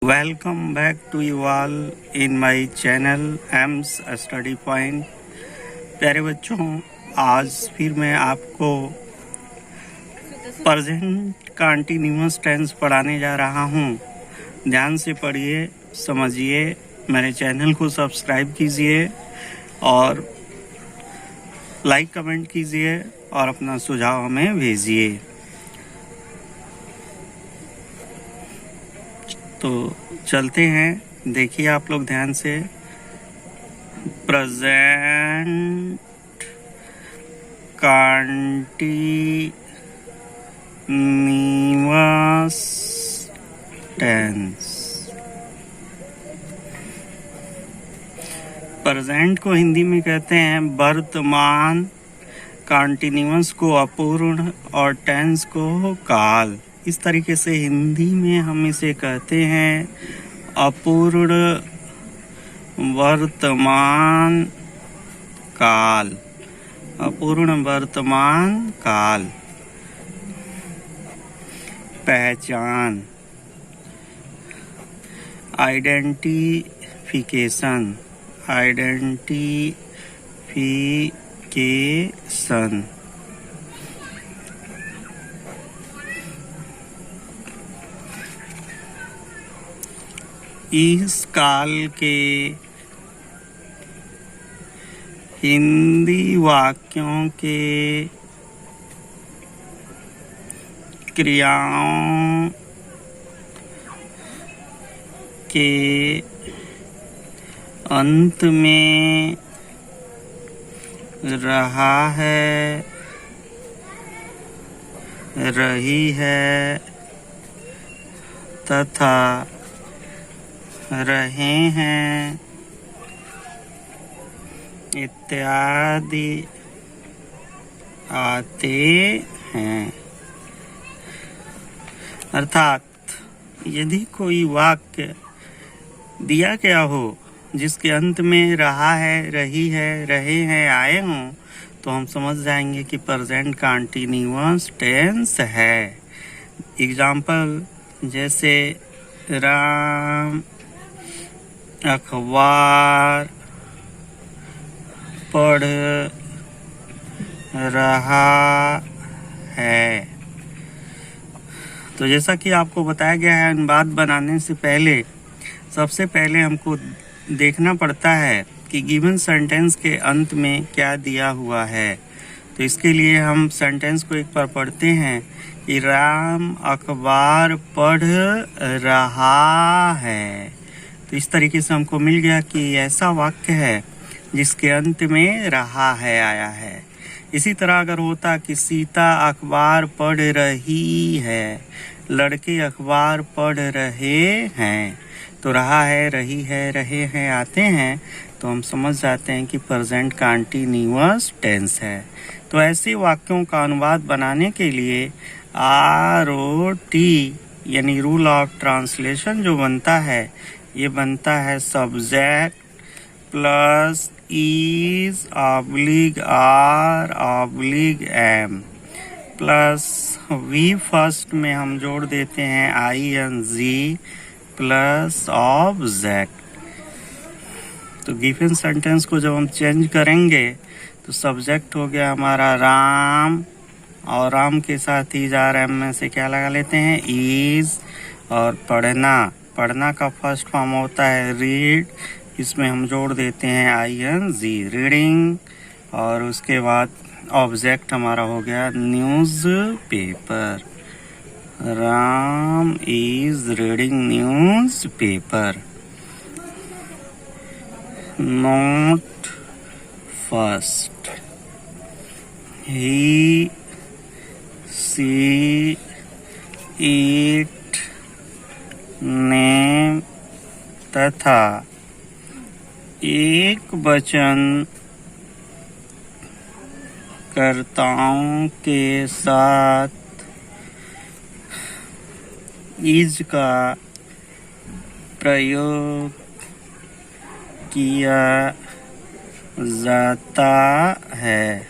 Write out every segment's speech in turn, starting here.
Welcome back to you all in my channel AIIMS study point. प्यारे बच्चों, आज फिर मैं आपको प्रेजेंट कंटीन्यूअस टेंस पढ़ाने जा रहा हूँ। ध्यान से पढ़िए, समझिए, मेरे चैनल को सब्सक्राइब कीजिए और लाइक कमेंट कीजिए और अपना सुझाव हमें भेजिए। तो चलते हैं, देखिए आप लोग ध्यान से। Present continuous tense. प्रेजेंट को हिंदी में कहते हैं वर्तमान, कंटीन्यूअस को अपूर्ण और टेंस को काल। इस तरीके से हिंदी में हम इसे कहते हैं अपूर्ण वर्तमान काल। अपूर्ण वर्तमान काल। पहचान, आइडेंटिफिकेशन, आइडेंटिफिकेशन। इस काल के हिंदी वाक्यों के क्रियाओं के अंत में रहा है, रही है तथा रहे हैं इत्यादि आते हैं। अर्थात यदि कोई वाक्य दिया गया हो जिसके अंत में रहा है, रही है, रहे हैं, आए हों, तो हम समझ जाएंगे कि प्रेजेंट कंटीन्यूअस टेंस है। एग्जाम्पल जैसे राम अखबार पढ़ रहा है। तो जैसा कि आपको बताया गया है, अनुवाद बनाने से पहले सबसे पहले हमको देखना पड़ता है कि गिवन सेंटेंस के अंत में क्या दिया हुआ है। तो इसके लिए हम सेंटेंस को एक बार पढ़ते हैं कि राम अखबार पढ़ रहा है। तो इस तरीके से हमको मिल गया कि ऐसा वाक्य है जिसके अंत में रहा है आया है। इसी तरह अगर होता कि सीता अखबार पढ़ रही है, लड़के अखबार पढ़ रहे हैं, तो रहा है, रही है, रहे हैं आते हैं, तो हम समझ जाते हैं कि प्रेजेंट कंटीन्यूअस टेंस है। तो ऐसे वाक्यों का अनुवाद बनाने के लिए ROT यानी रूल ऑफ ट्रांसलेशन जो बनता है, ये बनता है subject plus is oblique are oblique am plus V first में हम जोड़ देते हैं ING प्लस ऑब्जेक्ट। तो गिवन सेंटेंस को जब हम चेंज करेंगे तो सब्जेक्ट हो गया हमारा राम, और राम के साथ इज आर एम में से क्या लगा लेते हैं, इज। और पढ़ना, पढ़ना का फर्स्ट फॉर्म होता है रीड, इसमें हम जोड़ देते हैं ING रीडिंग। और उसके बाद ऑब्जेक्ट हमारा हो गया news paper. Ram is reading news paper. Node first, he see it name तथा एक वचन कर्ताओं के साथ इज का प्रयोग किया जाता है।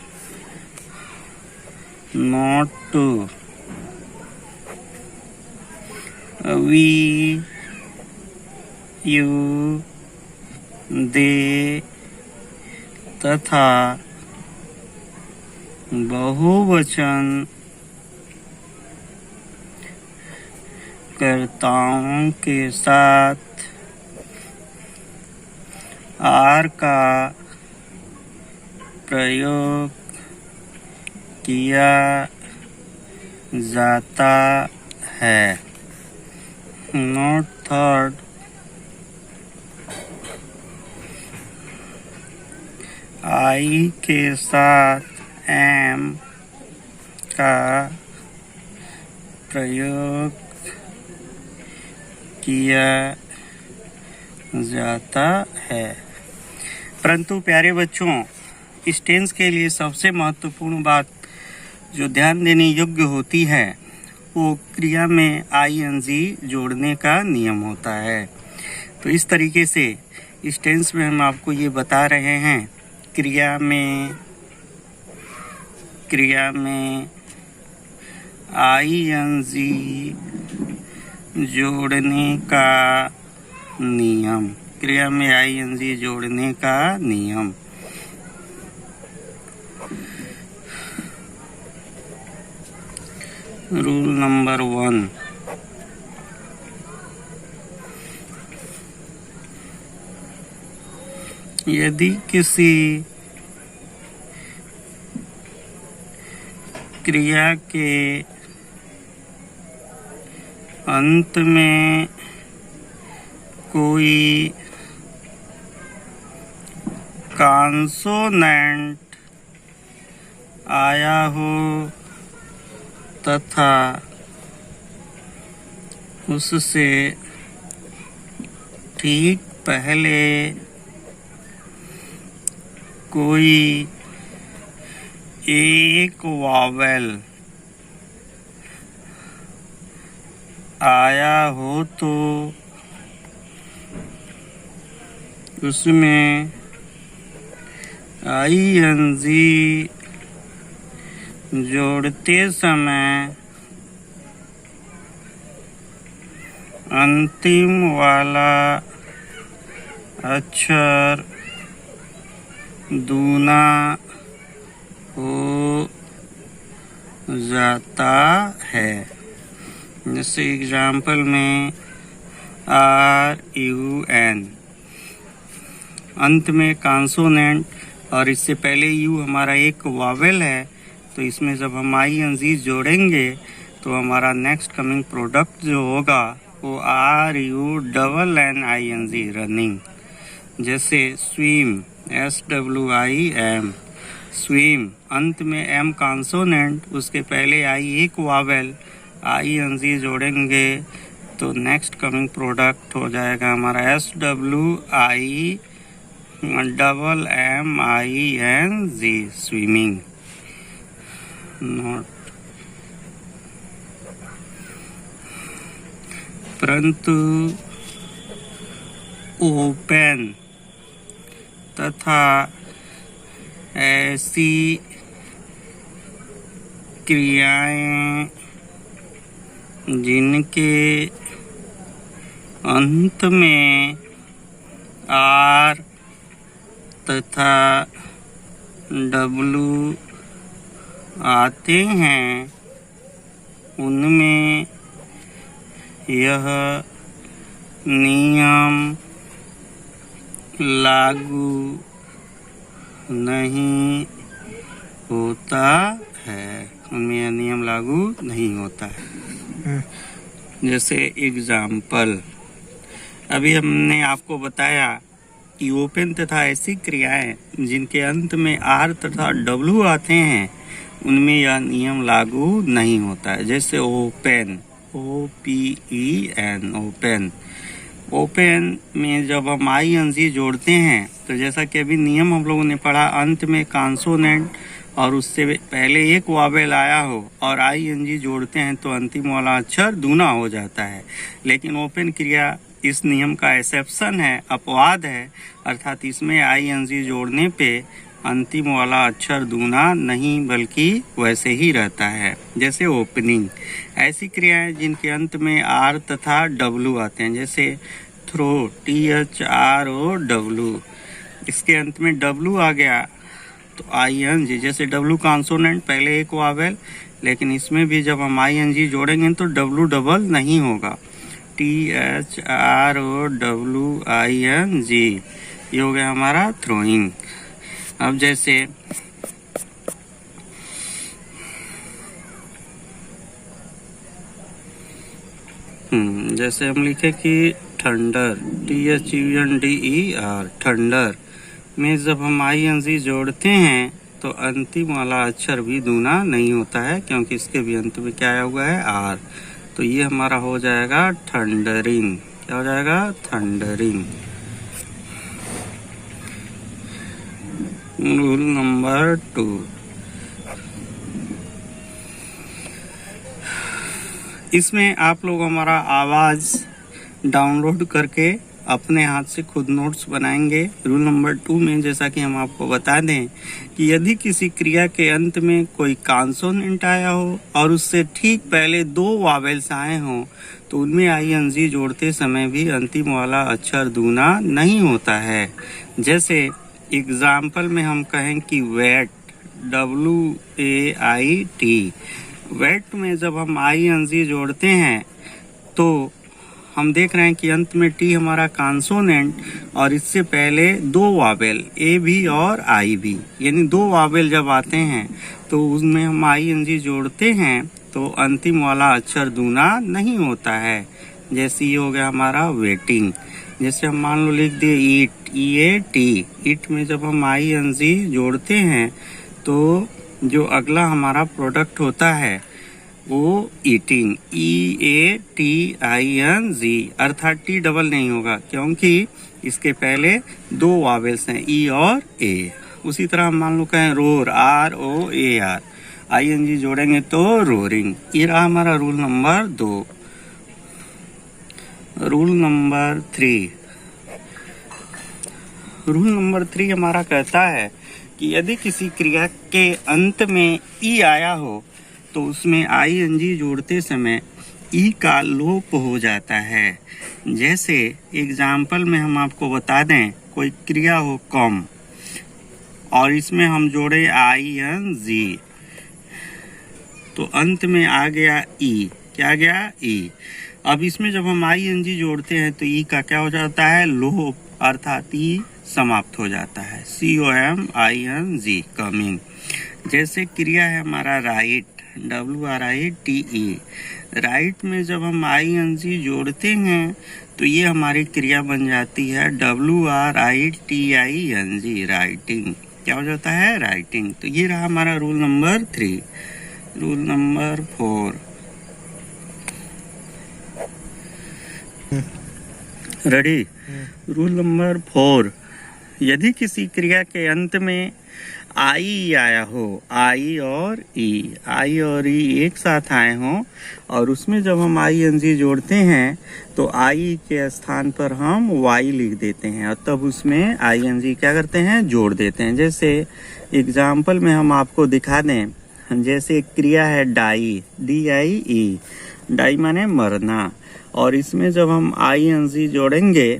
not to, we यू, दे तथा बहुवचन कर्ताओं के साथ आर का प्रयोग किया जाता है। नोट थर्ड, आई के साथ एम का प्रयोग किया जाता है। परंतु प्यारे बच्चों, इस टेंस के लिए सबसे महत्वपूर्ण बात जो ध्यान देने योग्य होती है वो क्रिया में आईएनजी जोड़ने का नियम होता है। तो इस तरीके से इस टेंस में हम आपको ये बता रहे हैं, क्रिया में आईएनजी जोड़ने का नियम, क्रिया में आईएनजी जोड़ने का नियम। रूल नंबर 1, यदि किसी क्रिया के अंत में कोई कॉन्सोनेंट आया हो तथा उससे ठीक पहले कोई एक वावेल आया हो तो उसमें आईएनजी जोड़ते समय अंतिम वाला अक्षर दूना हो जाता है। जैसे एग्जाम्पल में RUN, अंत में कॉन्सोनेंट और इससे पहले यू हमारा एक वावेल है, तो इसमें जब हम ING जोड़ेंगे तो हमारा नेक्स्ट कमिंग प्रोडक्ट जो होगा वो RUNNING, रनिंग। जैसे स्विम, SWIM, स्विम, अंत में M कॉन्सोनेंट, उसके पहले I एक वावेल, ING जोड़ेंगे तो नेक्स्ट कमिंग प्रोडक्ट हो जाएगा हमारा SWIMMING, स्विमिंग। नोट, परंतु ओपन तथा ऐसी क्रियाएं जिनके अंत में R तथा W आते हैं, उनमें यह नियम लागू नहीं होता है, उनमें यह नियम लागू नहीं होता है। जैसे एग्जाम्पल, अभी हमने आपको बताया कि ओपन तथा ऐसी क्रियाएं जिनके अंत में R तथा W आते हैं उनमें यह नियम लागू नहीं होता है। जैसे ओपन, OPEN, ओपन। ओपन में जब हम ING जोड़ते हैं तो जैसा कि अभी नियम हम लोगों ने पढ़ा, अंत में कॉन्सोनेंट और उससे पहले एक वावेल आया हो और ING जोड़ते हैं तो अंतिम वाला अक्षर दूना हो जाता है। लेकिन ओपन क्रिया इस नियम का एक्सेप्शन है, अपवाद है, अर्थात इसमें ING जोड़ने पे अंतिम वाला अक्षर दूना नहीं बल्कि वैसे ही रहता है। जैसे ओपनिंग, ऐसी क्रियाएं जिनके अंत में R तथा W आते हैं, जैसे थ्रो, THROW, इसके अंत में W आ गया तो ING, जैसे W कॉन्सोनेंट पहले एक वावेल, लेकिन इसमें भी जब हम ING जोड़ेंगे तो W डबल नहीं होगा, THROWING, ये हो गया हमारा थ्रोइंग। अब जैसे जैसे हम लिखे कि थंडर, THUNDER, थंडर में जब हम ING जोड़ते हैं तो अंतिम वाला अक्षर भी दूना नहीं होता है, क्योंकि इसके भी अंत में क्या आया हुआ है, R। तो ये हमारा हो जाएगा थंडरिंग। क्या हो जाएगा, थंडरिंग। रूल नंबर 2, इसमें आप लोग हमारा आवाज डाउनलोड करके अपने हाथ से खुद नोट्स बनाएंगे। रूल नंबर 2 में जैसा कि हम आपको बता दें कि यदि किसी क्रिया के अंत में कोई कॉन्सोनेंट आया हो और उससे ठीक पहले 2 वावेल्स आए हों तो उनमें ING जोड़ते समय भी अंतिम वाला अक्षर दूना नहीं होता है। जैसे एग्जाम्पल में हम कहें कि वेट, WAIT, वेट में जब हम ING जोड़ते हैं तो हम देख रहे हैं कि अंत में T हमारा कॉन्सोनेंट और इससे पहले 2 वावेल A भी और I भी, यानी 2 वावेल जब आते हैं तो उसमें हम ING जोड़ते हैं तो अंतिम वाला अक्षर दूना नहीं होता है। जैसे ये हो गया हमारा वेटिंग। जैसे हम मान लो लिख दिए ईट, EAT, ईट में जब हम ING जोड़ते हैं तो जो अगला हमारा प्रोडक्ट होता है वो ईटिंग, EATING, अर्थात T डबल नहीं होगा क्योंकि इसके पहले 2 वावेल्स हैं E और A। उसी तरह हम मान लो कहें रोर, ROAR, ING जोड़ेंगे तो रोरिंग। ये रहा हमारा rule number 2। Rule number 3, rule number 3 हमारा कहता है कि यदि किसी क्रिया के अंत में E आया हो तो उसमें ING जोड़ते समय E का लोप हो जाता है। जैसे एग्जाम्पल में हम आपको बता दें, कोई क्रिया हो कम और इसमें हम जोड़े ING तो अंत में आ गया E। क्या गया, E। अब इसमें जब हम ING जोड़ते हैं तो E का क्या हो जाता है, लोप, अर्थात E समाप्त हो जाता है, COMING, कमिंग। जैसे क्रिया है हमारा राइट, WRITE, राइट में जब हम ING जोड़ते हैं तो ये हमारी क्रिया बन जाती है WRITING, राइटिंग। क्या हो जाता है, राइटिंग। तो ये रहा हमारा rule number 3। Rule number 4, ready. Rule number 4, यदि किसी क्रिया के अंत में I आया हो, I और E एक साथ आए हों और उसमें जब हम ING जोड़ते हैं तो I के स्थान पर हम Y लिख देते हैं और तब उसमें ING क्या करते हैं, जोड़ देते हैं। जैसे एग्जाम्पल में हम आपको दिखा दें, जैसे एक क्रिया है डाई, DIE, डाई माने मरना, और इसमें जब हम ING जोड़ेंगे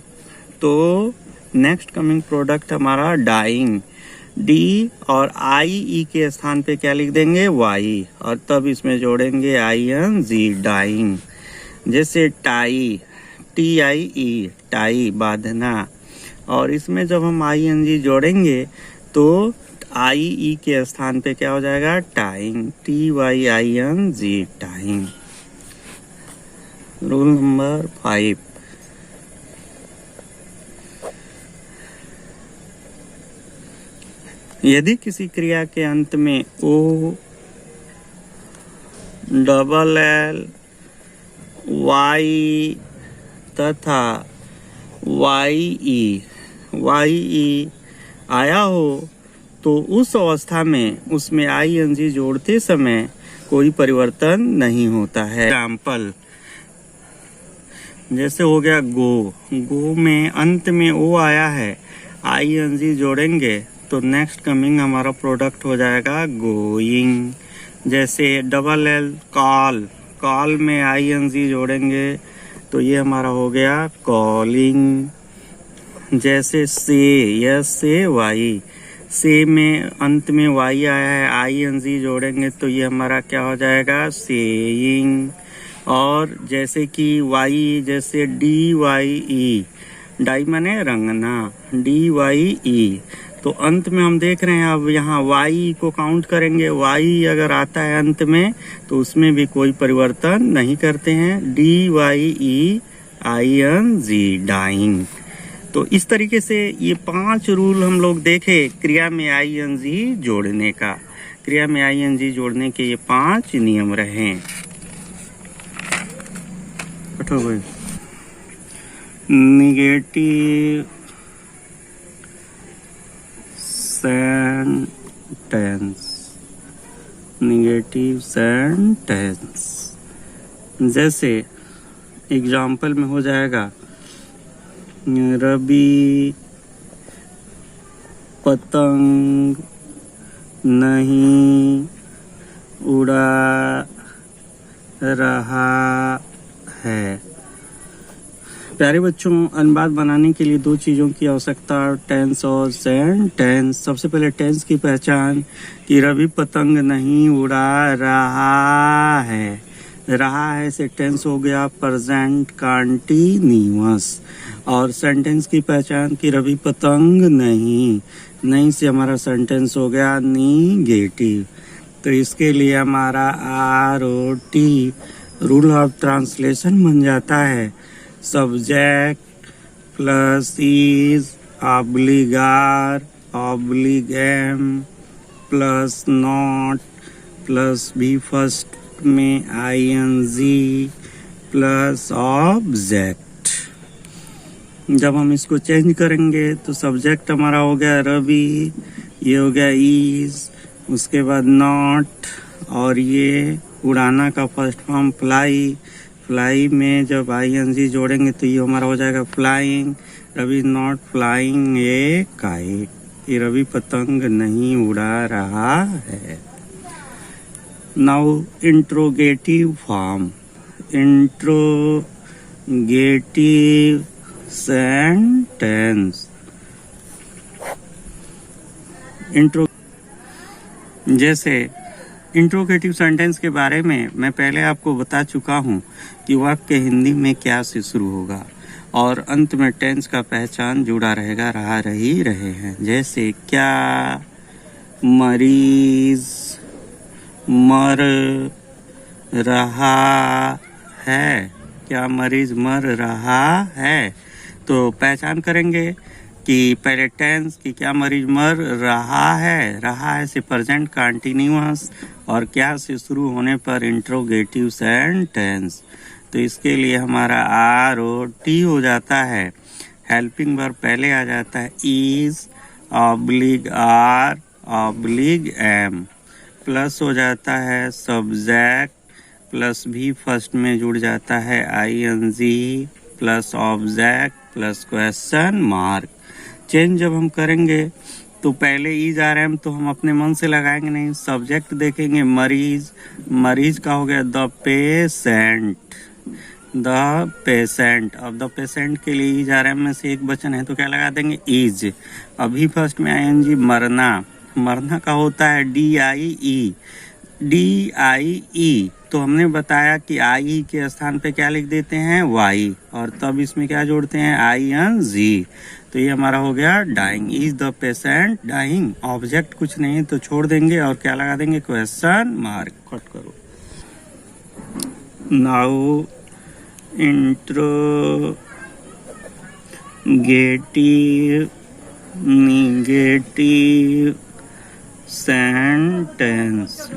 तो नेक्स्ट कमिंग प्रोडक्ट हमारा डाइंग, D और IE के स्थान पे क्या लिख देंगे, Y, और तब इसमें जोड़ेंगे ING, डाइंग। जैसे टाई, TIE, टाई, बांधना, और इसमें जब हम ING जोड़ेंगे तो IE के स्थान पे क्या हो जाएगा, tying, TYING, tying. Rule number 5, यदि किसी क्रिया के अंत में O, LL, Y तथा YE आया हो तो उस अवस्था में उसमें ING जोड़ते समय कोई परिवर्तन नहीं होता है। एग्जाम्पल जैसे हो गया गो में अंत में O आया है, ING जोड़ेंगे तो नेक्स्ट कमिंग हमारा प्रोडक्ट हो जाएगा गोइंग। जैसे LL, कॉल में ING जोड़ेंगे तो ये हमारा हो गया कॉलिंग। जैसे से, यस से वाई, से में अंत में वाई आया है, ING जोड़ेंगे तो ये हमारा क्या हो जाएगा, सेइंग। और जैसे कि वाई, जैसे DYE, डाई माने रंगना, DYE, तो अंत में हम देख रहे हैं अब यहाँ वाई को काउंट करेंगे, वाई अगर आता है अंत में तो उसमें भी कोई परिवर्तन नहीं करते हैं, DYEING, डाइंग। तो इस तरीके से ये 5 रूल हम लोग देखे क्रिया में ING जोड़ने का। क्रिया में ING जोड़ने के ये 5 नियम रहे। निगेटिव सेंटेंस, निगेटिव सेंटेंस, जैसे एग्जाम्पल में हो जाएगा रवि पतंग नहीं उड़ा रहा है। प्यारे बच्चों, अनुवाद बनाने के लिए 2 चीज़ों की आवश्यकता, टेंस और सेंटेंस। सबसे पहले टेंस की पहचान कि रवि पतंग नहीं उड़ा रहा है। रहा है से टेंस हो गया प्रेजेंट कंटीन्यूअस। और सेंटेंस की पहचान कि रवि पतंग नहीं से हमारा सेंटेंस हो गया निगेटिव। तो इसके लिए हमारा ROT, रूल ऑफ ट्रांसलेशन बन जाता है, सब्जेक्ट प्लस इज ऑब्लिगार ऑब्लिगेम प्लस नॉट प्लस भी फर्स्ट में ING प्लस ऑब्जेक्ट। जब हम इसको चेंज करेंगे तो सब्जेक्ट हमारा हो गया रवि, ये हो गया इज, उसके बाद नॉट, और ये उड़ाना का फर्स्ट फॉर्म फ्लाई। फ्लाई में जब ING जोड़ेंगे तो ये हमारा हो जाएगा flying. Ravi not flying a kite, ये रवि पतंग नहीं उड़ा रहा है। Now interrogative form, interrogative sentence. जैसे इंट्रोगेटिव सेंटेंस के बारे में मैं पहले आपको बता चुका हूँ कि वाक्य हिंदी में क्या से शुरू होगा और अंत में टेंस का पहचान जुड़ा रहेगा, रहा रही रहे हैं। जैसे क्या मरीज मर रहा है, क्या मरीज मर रहा है, तो पहचान करेंगे कि पहले टेंस कि क्या मरीज मर रहा है से प्रेजेंट कंटीन्यूअस, और क्या से शुरू होने पर इंट्रोगेटिव सेंटेंस। तो इसके लिए हमारा ROT हो जाता है, हेल्पिंग वर्ब पहले आ जाता है, is oblique are oblique am, plus हो जाता है सब्जेक्ट प्लस भी फर्स्ट में जुड़ जाता है ING plus object plus question mark. Change जब हम करेंगे तो पहले इज RM तो हम अपने मन से लगाएंगे नहीं, सब्जेक्ट देखेंगे मरीज, मरीज का हो गया द पेशेंट, द पेशेंट। अब द पेशेंट के लिए इज RM में से एक वचन है तो क्या लगा देंगे इज। अभी फर्स्ट में ING मरना, मरना का होता है DIE, DIE। तो हमने बताया कि IE के स्थान पे क्या लिख देते हैं Y, और तब इसमें क्या जोड़ते हैं ING। तो ये हमारा हो गया dying, is the patient dying. Object कुछ नहीं तो छोड़ देंगे और क्या लगा देंगे क्वेश्चन मार्क। कट करो। Now interrogative negative sentence,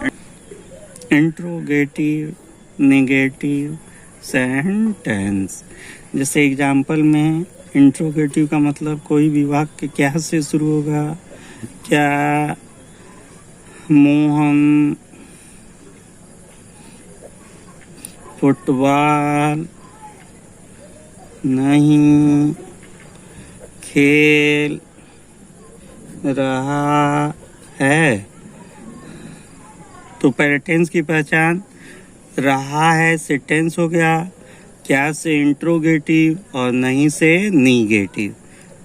interrogative negative sentence. जैसे एग्जाम्पल में इंट्रोगेटिव का मतलब कोई भी वाक्य क्या से शुरू होगा, क्या मोहन फुटबॉल नहीं खेल रहा है। तो पहले टेंस की पहचान, रहा है से टेंस हो गया, क्या से इंट्रोगेटिव और नहीं से निगेटिव।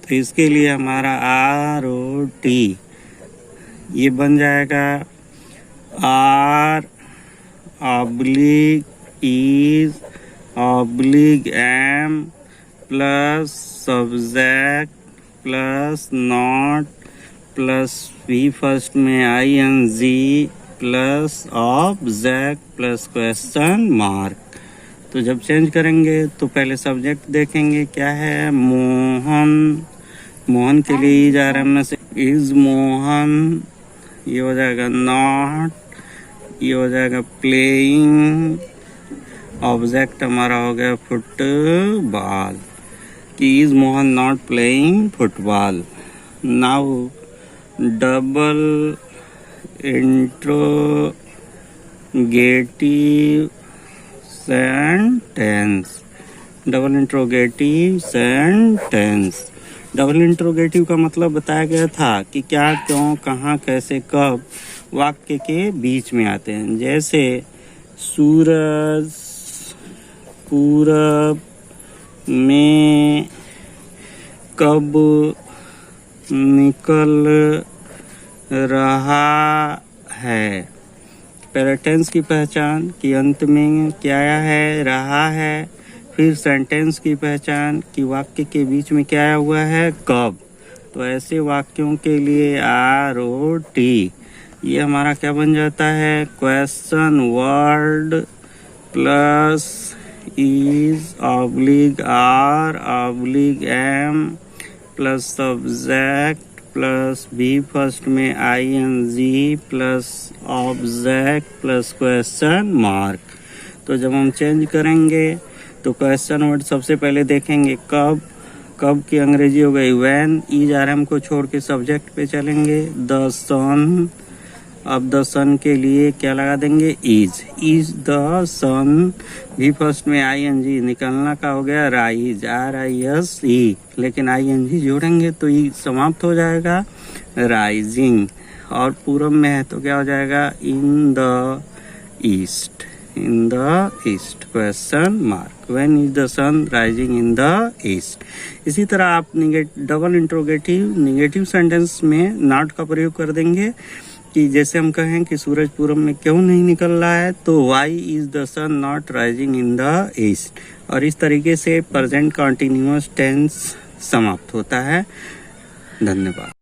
तो इसके लिए हमारा ROT ये बन जाएगा R oblique is oblique am plus subject plus not plus V first में ING plus object plus question mark. तो जब चेंज करेंगे तो पहले सब्जेक्ट देखेंगे क्या है, मोहन। मोहन के लिए जा रहा है में से इज मोहन, ये हो जाएगा नॉट, ये हो जाएगा प्लेइंग, ऑब्जेक्ट हमारा हो गया फुटबॉल कि is Mohan not playing football. Now double interrogative sentence. Double interrogative sentence. Double interrogative का मतलब बताया गया था कि क्या, क्यों, कहाँ, कैसे, कब वाक्य के बीच में आते हैं। जैसे सूरज पूरब में कब निकल रहा है। पहले टेंस की पहचान कि अंत में क्या है, रहा है। फिर सेंटेंस की पहचान कि वाक्य के बीच में क्या हुआ है, कब। तो ऐसे वाक्यों के लिए ROT ये हमारा क्या बन जाता है, question word plus is oblique R oblique M plus subject plus V first में ING plus object plus question mark. तो जब हम चेंज करेंगे तो क्वेश्चन वर्ड सबसे पहले देखेंगे कब। कब की अंग्रेजी हो गई व्हेन। इज RM को छोड़ के सब्जेक्ट पे चलेंगे द सन। अब द सन के लिए क्या लगा देंगे, इज द सन। भी फर्स्ट में ING निकलना का हो गया राइज, RISE, लेकिन ING जोड़ेंगे तो ई समाप्त हो जाएगा राइजिंग। और पूरब में है तो क्या हो जाएगा in the east. In the east question mark. When is the sun rising in the east. इसी तरह आप डबल इंट्रोगेटिव निगेटिव सेंटेंस में नॉट का प्रयोग कर देंगे कि जैसे हम कहें कि सूरज पूरब में क्यों नहीं निकल रहा है तो why is the sun not rising in the east. और इस तरीके से प्रेजेंट कंटिन्यूअस टेंस समाप्त होता है। धन्यवाद।